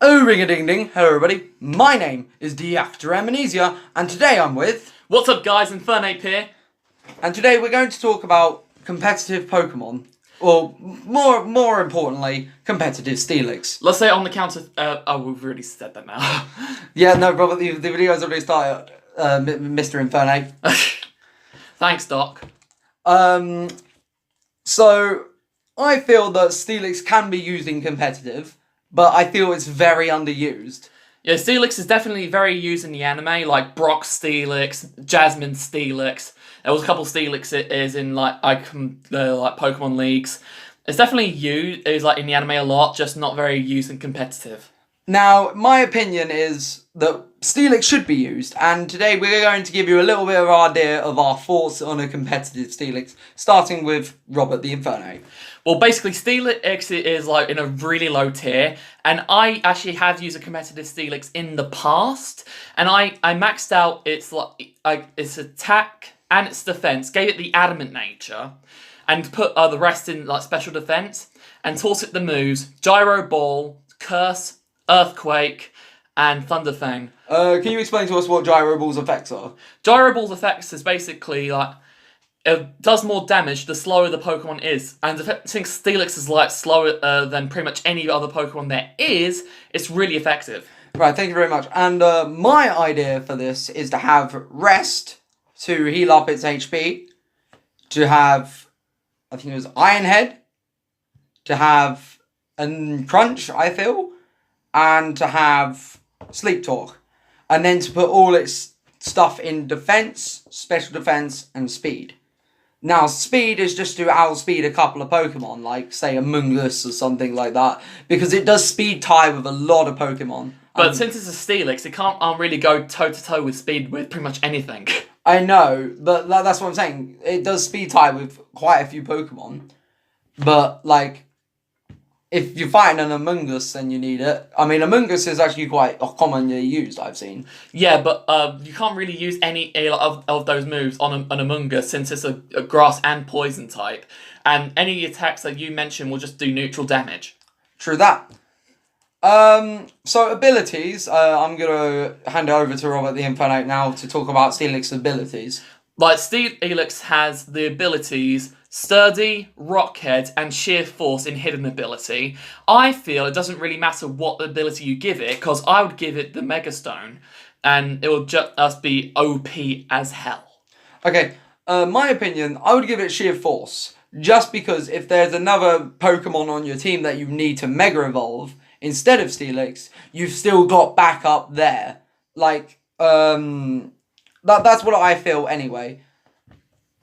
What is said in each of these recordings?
Oh, ring-a-ding-ding. Hello, everybody. My name is the Actor Amnesia, and today I'm with... What's up, guys? Infernepe here. And today we're going to talk about competitive Pokemon. Or, more importantly, competitive Steelix. Let's say it on the count of... oh, we've already said that now. Yeah, no, Robert, the video's already started, Mr. Infernape. Thanks, Doc. So, I feel that Steelix can be used in competitive, but I feel it's very underused. Yeah, Steelix is definitely very used in the anime, like Brock Steelix, Jasmine Steelix. There was a couple Steelixes in like Pokemon leagues. It's definitely used in the anime a lot, just not very used in competitive. Now, my opinion is that Steelix should be used, and today we're going to give you a little bit of an idea of our thoughts on a competitive Steelix, starting with Robert the Inferno. Well, basically, Steelix is like in a really low tier, and I actually have used a competitive Steelix in the past, and I maxed out its attack and its defense, gave it the adamant nature, and put the rest in like special defense, and taught it the moves Gyro Ball, Curse, Earthquake, and Thunder Fang. Can you explain to us what Gyro Ball's effects are? Gyro Ball's effects is basically like it does more damage the slower the Pokemon is, and since Steelix is like slower than pretty much any other Pokemon there is, it's really effective. Right, thank you very much. And my idea for this is to have Rest to heal up its HP, to have, I think it was Iron Head, to have Crunch, I feel, and to have Sleep Talk, and then to put all its stuff in defense, special defense, and speed. Now, speed is just to outspeed a couple of Pokemon, like, say, Among Us or something like that, because it does speed tie with a lot of Pokemon. But since it's a Steelix, it can't really go toe-to-toe with speed with pretty much anything. I know, but that's what I'm saying. It does speed tie with quite a few Pokemon, but, like, if you're fighting an Among Us, then you need it. I mean, Among Us is actually quite commonly used, I've seen. Yeah, but you can't really use any of those moves on an Among Us since it's a grass and poison type. And any attacks that you mention will just do neutral damage. True that. So abilities, I'm going to hand it over to Robert the Inferno now to talk about Steelix's abilities. Like, Steelix has the abilities Sturdy, Rockhead, and Sheer Force in hidden ability. I feel it doesn't really matter what ability you give it, because I would give it the Mega Stone, and it will just be OP as hell. Okay, my opinion, I would give it Sheer Force, just because if there's another Pokemon on your team that you need to Mega Evolve instead of Steelix, you've still got backup there. Like, that's what I feel anyway.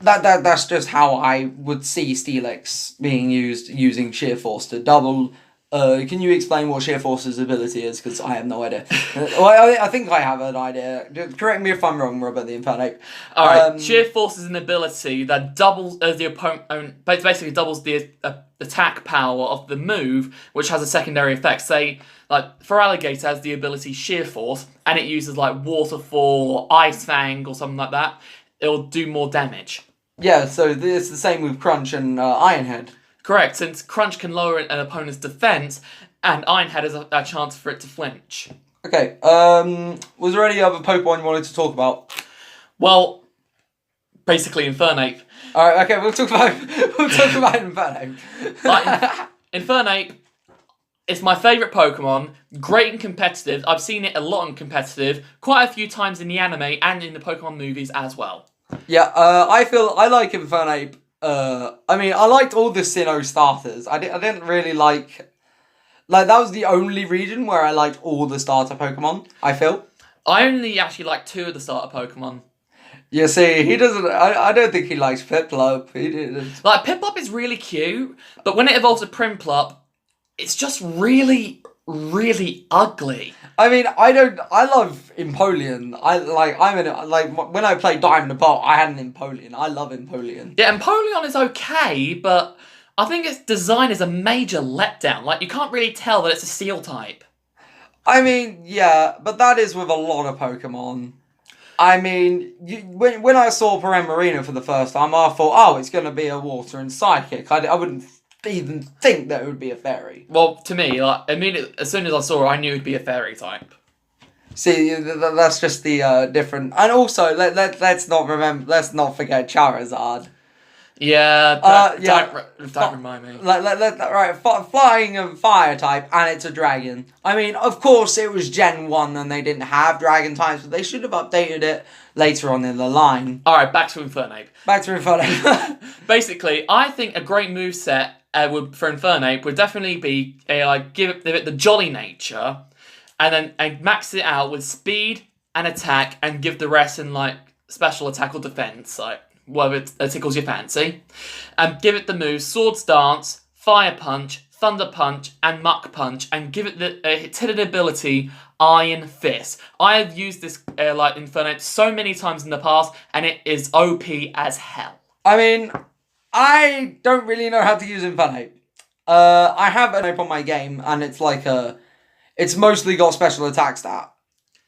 That's just how I would see Steelix being used, using Sheer Force to double. Can you explain what Sheer Force's ability is? Because I have no idea. Well, I think I have an idea. Correct me if I'm wrong, Robert the Inferno. Alright, Sheer Force is an ability that doubles the opponent, basically doubles the attack power of the move, which has a secondary effect. Say, like, for Alligator has the ability Sheer Force, and it uses like Waterfall or Ice Fang or something like that. It'll do more damage. Yeah, so it's the same with Crunch and Iron Head. Correct, since Crunch can lower an opponent's defense, and Iron Head has a chance for it to flinch. Okay, was there any other Pokemon you wanted to talk about? Well, basically Infernape. Alright, okay, we'll talk about Infernape. Infernape is my favourite Pokemon, great and competitive. I've seen it a lot in competitive, quite a few times in the anime and in the Pokemon movies as well. Yeah, I like Infernape. I mean, I liked all the Sinnoh starters. I didn't really like that was the only region where I liked all the starter Pokemon, I feel. I only actually like 2 of the starter Pokemon. Yeah, see, he doesn't, I don't think he likes Piplup. He didn't. Like, Piplup is really cute, but when it evolves to Primplup, it's just really, really ugly. I mean, I love Empoleon. When I played Diamond and Pearl, I had an Empoleon. I love Empoleon. Yeah, Empoleon is okay, but I think its design is a major letdown. Like, you can't really tell that it's a Steel type. I mean, yeah, but that is with a lot of Pokemon. I mean, when I saw Marina for the first time, I thought, oh, it's going to be a Water and Psychic. I wouldn't even think that it would be a fairy. Well, to me, like immediately as soon as I saw it, I knew it'd be a fairy type. See, that's just the different. And also, let's not forget Charizard. Yeah, don't remind me. Right, flying and fire type, and it's a dragon. I mean, of course, it was Gen 1 and they didn't have dragon types, but they should have updated it later on in the line. Alright, back to Infernape. Basically, I think a great moveset for Infernape would definitely be give it the jolly nature, and max it out with speed and attack, and give the rest in like special attack or defense, like whether it tickles your fancy. And give it the moves Swords Dance, Fire Punch, Thunder Punch, and Muck Punch, and give it the hidden ability Iron Fist. I have used this Infernape so many times in the past, and it is OP as hell. I mean, I don't really know how to use Infernape. I have an Infernape on my game, and it's like it's mostly got special attack stat.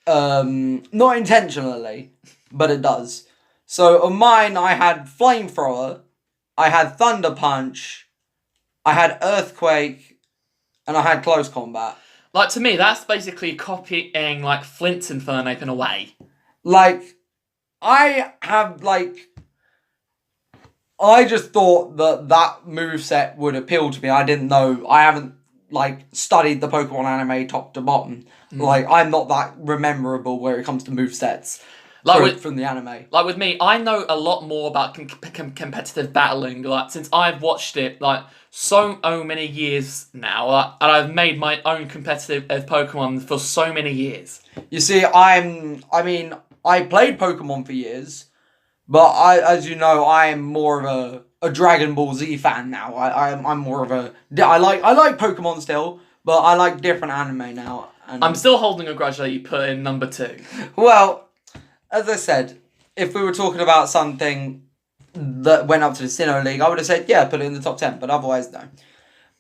Not intentionally, but it does. So on mine, I had Flamethrower, I had Thunder Punch, I had Earthquake, and I had Close Combat. Like, to me, that's basically copying, like, Flint's Infernape in a way. Like, I just thought that moveset would appeal to me. I didn't know, I haven't, like, studied the Pokemon anime top to bottom. Like, I'm not that rememberable where it comes to movesets. From the anime. Like with me, I know a lot more about competitive battling, like, since I've watched it, like, so many years now, and I've made my own competitive Pokemon for so many years. You see, I played Pokemon for years, but as you know, I am more of a Dragon Ball Z fan now. I'm more of I like Pokemon still, but I like different anime now. And I'm still holding a grudge that you put in number 2. Well, as I said, if we were talking about something that went up to the Sinnoh League, I would have said, yeah, put it in the top 10, but otherwise, no.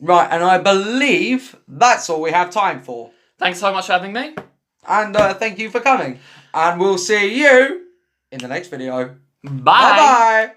Right, and I believe that's all we have time for. Thanks so much for having me. And thank you for coming. And we'll see you in the next video. Bye. Bye-bye.